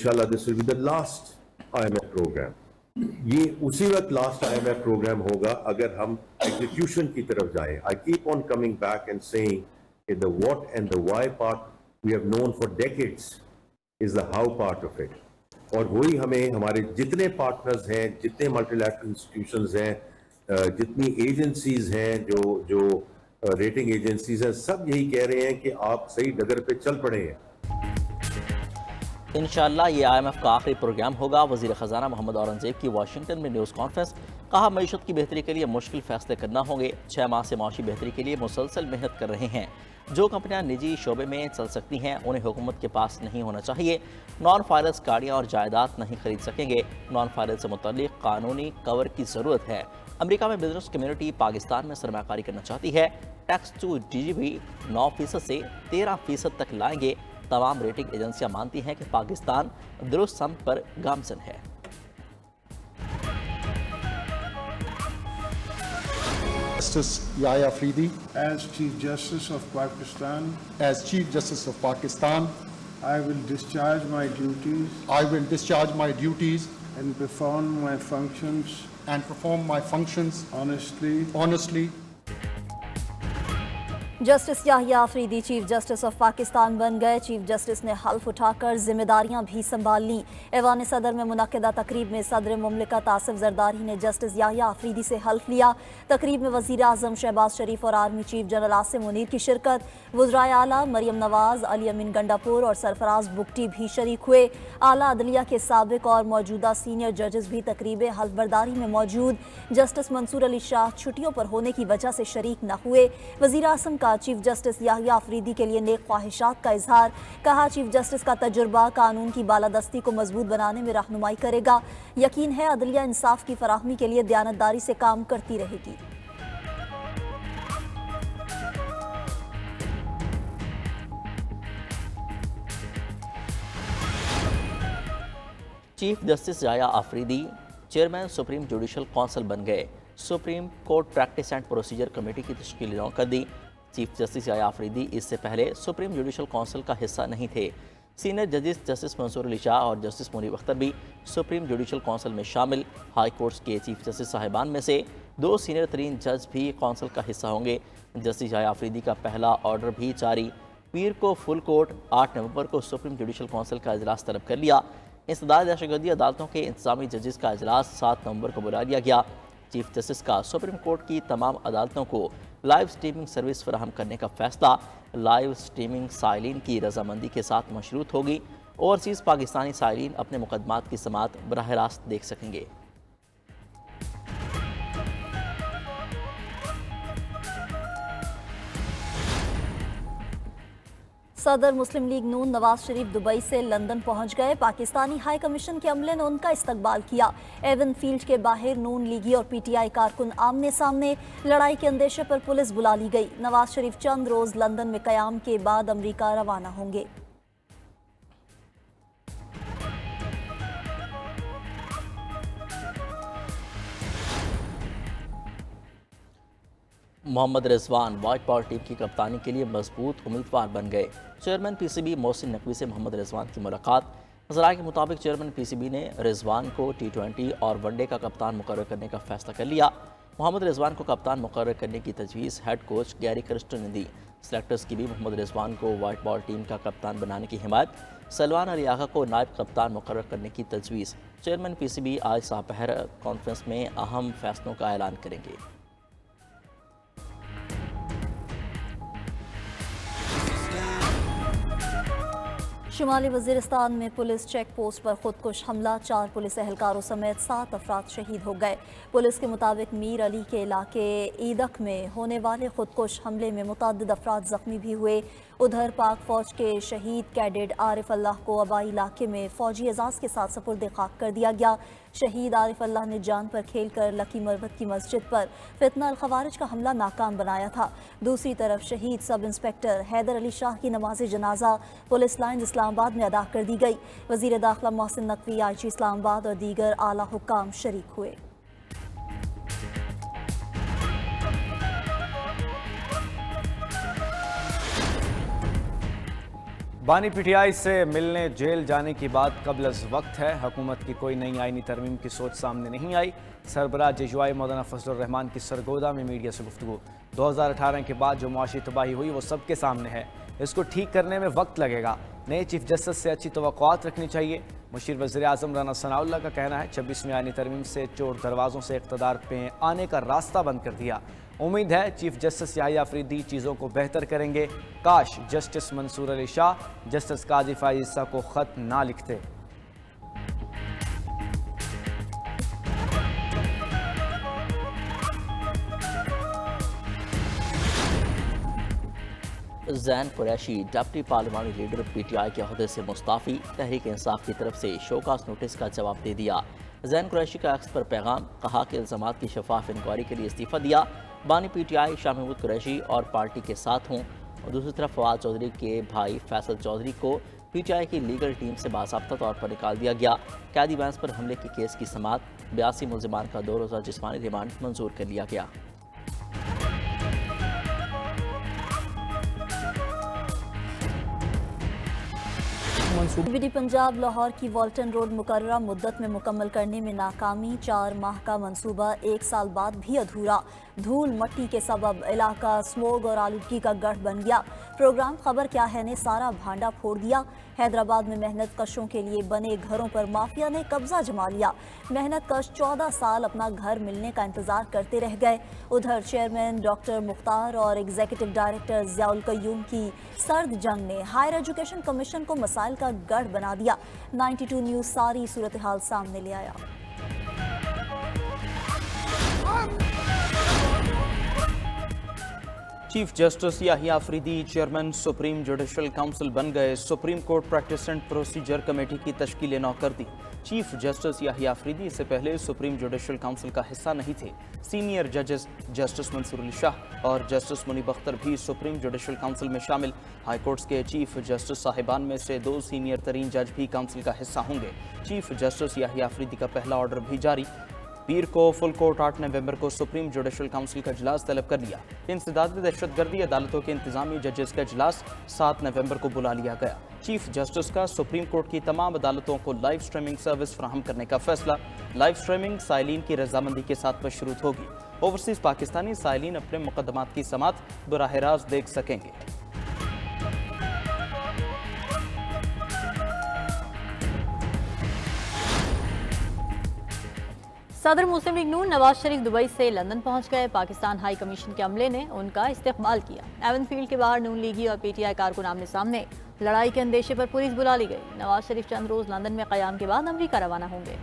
इंशाल्लाह this will be the last IMF programme. ये उसी वक्त लास्ट IMF प्रोग्राम होगा अगर हम एग्जीक्यूशन की तरफ जाएं। I keep on coming back and saying कि the what and the why part we have known for decades is the how part of it, और वही हमें हमारे जितने पार्टनर्स हैं, जितने मल्टीलैटरल इंस्टीट्यूशंस हैं, जितनी एजेंसीज हैं, जो रेटिंग एजेंसीज हैं, सब यही कह रहे हैं कि आप सही डगर पे चल पड़े हैं। इंशाअल्लाह ये IMF का आखिरी प्रोग्राम होगा। वज़ीर ख़जाना मोहम्मद औरंगज़ेब की वाशिंगटन में न्यूज़ कॉन्फ्रेंस। कहा, मईशत की बेहतरी के लिए मुश्किल फैसले करना होंगे। 6 माह से माशी बेहतरी के लिए मुसलसल मेहनत कर रहे हैं। जो कंपनियां निजी शोबे में चल सकती हैं उन्हें हुकूमत के पास नहीं होना चाहिए। नॉन फायरस गाड़ियाँ और जायदाद नहीं खरीद सकेंगे। नॉन फायरस से मुतल्लिक कानूनी कवर की ज़रूरत है। अमेरिका में बिजनेस कम्युनिटी पाकिस्तान में सरमाकारी करना चाहती है। टैक्स टू GDP 9% से 13% तक लाएंगे। तमाम रेटिंग एजेंसियां मानती हैं कि पाकिस्तान दुरुस्त सम्त पर गामजन है। Justice Yahya Afridi, as Chief Justice of Pakistan, as Chief Justice of Pakistan, I will discharge my duties I will discharge my duties and perform my functions honestly. Justice Yahya Afridi chief justice of Pakistan बन गए। Chief justice ने हल्फ उठाकर जिम्मेदारियां भी संभाल लीं। ऐवान सदर में मुनक्किदा तकरीब में सदर मुमलिकत आसिफ जरदारी ने जस्टिस याहिया अफरीदी से हल्फ लिया। तकरीब में वज़ीर आज़म शहबाज शरीफ और army chief general Asim Munir की शिरकत। वज़राए आला मरियम नवाज, अली अमीन गंडापुर और सरफराज बुगटी भी शरीक हुए। आला अदलिया के साबिक और मौजूदा सीनियर जजेस भी तकरीब हल्फ बर्दारी में मौजूद। जस्टिस मंसूर अली शाह छुट्टियों पर होने की वजह से शरीक न हुए। वज़ीर आज़म का चीफ जस्टिस याहिया अफरीदी के लिए नेक ख्वाहिशात का इजहार। कहा, चीफ जस्टिस का तजुर्बा कानून की बालादस्ती को मजबूत बनाने में रहनुमाई करेगा। यकीन है अदलिया इंसाफ की फराहमी के लिए दयानतदारी से काम करती रहेगी। Chief justice Yahya Afridi chairman supreme judicial council बन गए। Supreme court practice and procedure committee की तश्कील कर दी। चीफ जस्टिस याहिया अफरीदी इससे पहले सुप्रीम जुडिशल काउंसिल का हिस्सा नहीं थे। सीनियर जजेस जस्टिस मंसूर अली शाह और जस्टिस मुनीर अख्तर भी सुप्रीम जुडिशल काउंसिल में शामिल। हाई कोर्ट्स के चीफ जस्टिस साहिबान में से 2 सीनियर तरीन जज भी काउंसिल का हिस्सा होंगे। जस्टिस याहिया अफरीदी का पहला ऑर्डर भी जारी। पीर को फुल कोर्ट 8 नवंबर को सुप्रीम जुडिशल काउंसिल का इजलास तलब कर लिया। इंसदाद दहशतगर्दी अदालतों के इंतजामी जजेस का इजलास 7 नवंबर को बुला लिया गया। चीफ जस्टिस का सुप्रीम कोर्ट की तमाम अदालतों को लाइव स्ट्रीमिंग सर्विस फराहम करने का फैसला। लाइव स्ट्रीमिंग साइलिन की रजामंदी के साथ मशरूत होगी। ओवरसीज़ पाकिस्तानी साइलिन अपने मुकदमात की समात बराह रास्त देख सकेंगे। सदर मुस्लिम लीग नून नवाज शरीफ दुबई से लंदन पहुंच गए। पाकिस्तानी हाई कमीशन के अमले ने उनका इस्तकबाल किया। एवन फील्ड के बाहर नून लीगी और PTI कारकुन आमने सामने। लड़ाई के अंदेशे पर पुलिस बुला ली गई। नवाज शरीफ चंद रोज लंदन में कयाम के बाद अमरीका रवाना होंगे। Mohammad Rizwan white ball team की कप्तानी के लिए मजबूत उम्मीदवार बन गए। चेयरमैन PCB मोहसिन नकवी से मोहम्मद रिजवान की मुलाकात। ज़राए के मुताबिक चेयरमैन PCB ने रिजवान को T20 और वनडे का कप्तान मुकर्रर करने का फैसला कर लिया। मोहम्मद रिजवान को कप्तान मुकर्रर करने की तजवीज़ हेड कोच गैरी क्रिस्टो ने दी। सेलेक्टर्स की भी मोहम्मद रिजवान को वाइट बॉल टीम का कप्तान बनाने की हिमायत। सलमान अली आगा को नायब कप्तान मुकर्रर करने की तजवीज़। चेयरमैन PCB आज सापहर कॉन्फ्रेंस में अहम फैसलों का ऐलान करेंगे। शुमाली वज़ीरिस्तान में पुलिस चेक पोस्ट पर खुदकुश हमला। 4 पुलिस एहलकारों समेत 7 अफराद शहीद हो गए। पुलिस के मुताबिक मीर अली के इलाके ईदक में होने वाले खुदकुश हमले में मुतअद्दिद अफराद जख्मी भी हुए। उधर पाक फौज के शहीद कैडेट आरिफ अल्लाह को आबाई इलाके में फौजी एजाज़ के साथ सपुर्द खाक कर दिया गया। शहीद आरिफ अल्लाह ने जान पर खेल कर लकी मरवत की मस्जिद पर फितना अल खवारिज का हमला नाकाम बनाया था। दूसरी तरफ शहीद सब इंस्पेक्टर हैदर अली शाह की नमाज जनाजा पुलिस लाइन इस्लामाबाद में अदा कर दी गई। वज़ीर दाखिला मोहसिन नकवी, IG इस्लामाबाद और दीगर आला हुक्काम शरीक हुए। बानी पीटीआई से मिलने जेल जाने की बात कबल अज़ वक्त है। हुकूमत की कोई नई आईनी तरमीम की सोच सामने नहीं आई। सरबराह जेजुआई मौलाना फजलुर रहमान की सरगोदा में मीडिया से गुफ्तगू। 2018 के बाद जो मुआशी तबाही हुई वो सबके सामने है, इसको ठीक करने में वक्त लगेगा। नए चीफ जस्टिस से अच्छी तवक्कुआत रखनी चाहिए। मुशीर वज़ीर आज़म राना सनाउल्लाह का कहना है 26वीं आईनी तरमीम से चोर दरवाज़ों से इक़्तिदार पे आने का रास्ता बंद कर दिया। उम्मीद है चीफ जस्टिस याहिया अफरीदी चीज़ों को बेहतर करेंगे। काश जस्टिस मंसूर अली शाह जस्टिस काजी फाइज़ ईसा को ख़त ना लिखते। जैन कुरैशी डिप्टी पार्लिमानी लीडर पीटीआई के अहदे से मुस्ताफ़ी। तहरीक इंसाफ की तरफ से शोकास नोटिस का जवाब दे दिया। जैन कुरैशी का एक्स पर पैगाम, कहा कि इल्ज़ामात की शफाफ इंक्वायरी के लिए इस्तीफ़ा दिया। बानी पीटीआई शाह महमूद कुरैशी और पार्टी के साथ हों। और दूसरी तरफ फवाद चौधरी के भाई फैसल चौधरी को पीटीआई की लीगल टीम से बासाब्ता तौर पर निकाल दिया गया। कैदी बैंस पर हमले के केस की समाअत, 82 मुल्ज़िमान का 2 रोज़ा जिस्मानी रिमांड मंजूर कर लिया गया। बीडी पंजाब लाहौर की वॉल्टन रोड मुकर्ररा मुद्दत में मुकम्मल करने में नाकामी। 4 माह का मंसूबा 1 साल बाद भी अधूरा। धूल मट्टी के सबब इलाका स्मोग और आलूदगी का गढ़ बन गया। प्रोग्राम खबर क्या है ने सारा भांडा फोड़ दिया। हैदराबाद में मेहनत कशों के लिए बने घरों पर माफिया ने कब्जा जमा लिया। मेहनत कश 14 साल अपना घर मिलने का इंतजार करते रह गए। उधर चेयरमैन डॉक्टर मुख्तार और एग्जीक्यूटिव डायरेक्टर ज़ियाउल क़य्यूम की सर्द जंग ने हायर एजुकेशन कमीशन को मसाइल का गढ़ बना दिया। 92 न्यूज़ सारी सूरत हाल सामने ले आया। Chief justice Yahya Afridi chairman supreme judicial council बन गए। Supreme court practice and procedure committee की तश्कील नौ कर दी। चीफ जस्टिस याहिया अफरीदी इससे पहले सुप्रीम जुडिशल काउंसिल का हिस्सा नहीं थे। सीनियर जजेस जस्टिस मंसूर अली शाह और जस्टिस मुनीब अख्तर भी सुप्रीम जुडिशल काउंसिल में शामिल। हाई कोर्ट्स के चीफ जस्टिस साहिबान में से 2 सीनियर तरीन जज भी काउंसिल का हिस्सा होंगे। चीफ जस्टिस याहिया अफरीदी का पहला ऑर्डर भी जारी। पीर को फुल कोर्ट 8 नवंबर को सुप्रीम जुडिशल काउंसिल का इजलास तलब कर लिया। इंसदाद दहशतगर्दी अदालतों के इंतजामी जजेस का इजलास 7 नवंबर को बुला लिया गया। चीफ जस्टिस का सुप्रीम कोर्ट की तमाम अदालतों को लाइव स्ट्रीमिंग सर्विस फराहम करने का फैसला। लाइव स्ट्रीमिंग साइलिन की रजामंदी के साथ मशरूत होगी। ओवरसीज पाकिस्तानी साइलिन अपने मुकदमात की समात बराह रास्त देख सकेंगे। सदर मुस्लिम लीग नून नवाज शरीफ दुबई से लंदन पहुंच गए। पाकिस्तान हाई कमीशन के अमले ने उनका इस्तेमाल किया। एवन फील्ड के बाहर नून लीगी और पीटीआई कारकुन आमने सामने। लड़ाई के अंदेशे पर पुलिस बुला ली गई। नवाज शरीफ चंद रोज लंदन में क़याम के बाद अमरीका रवाना होंगे।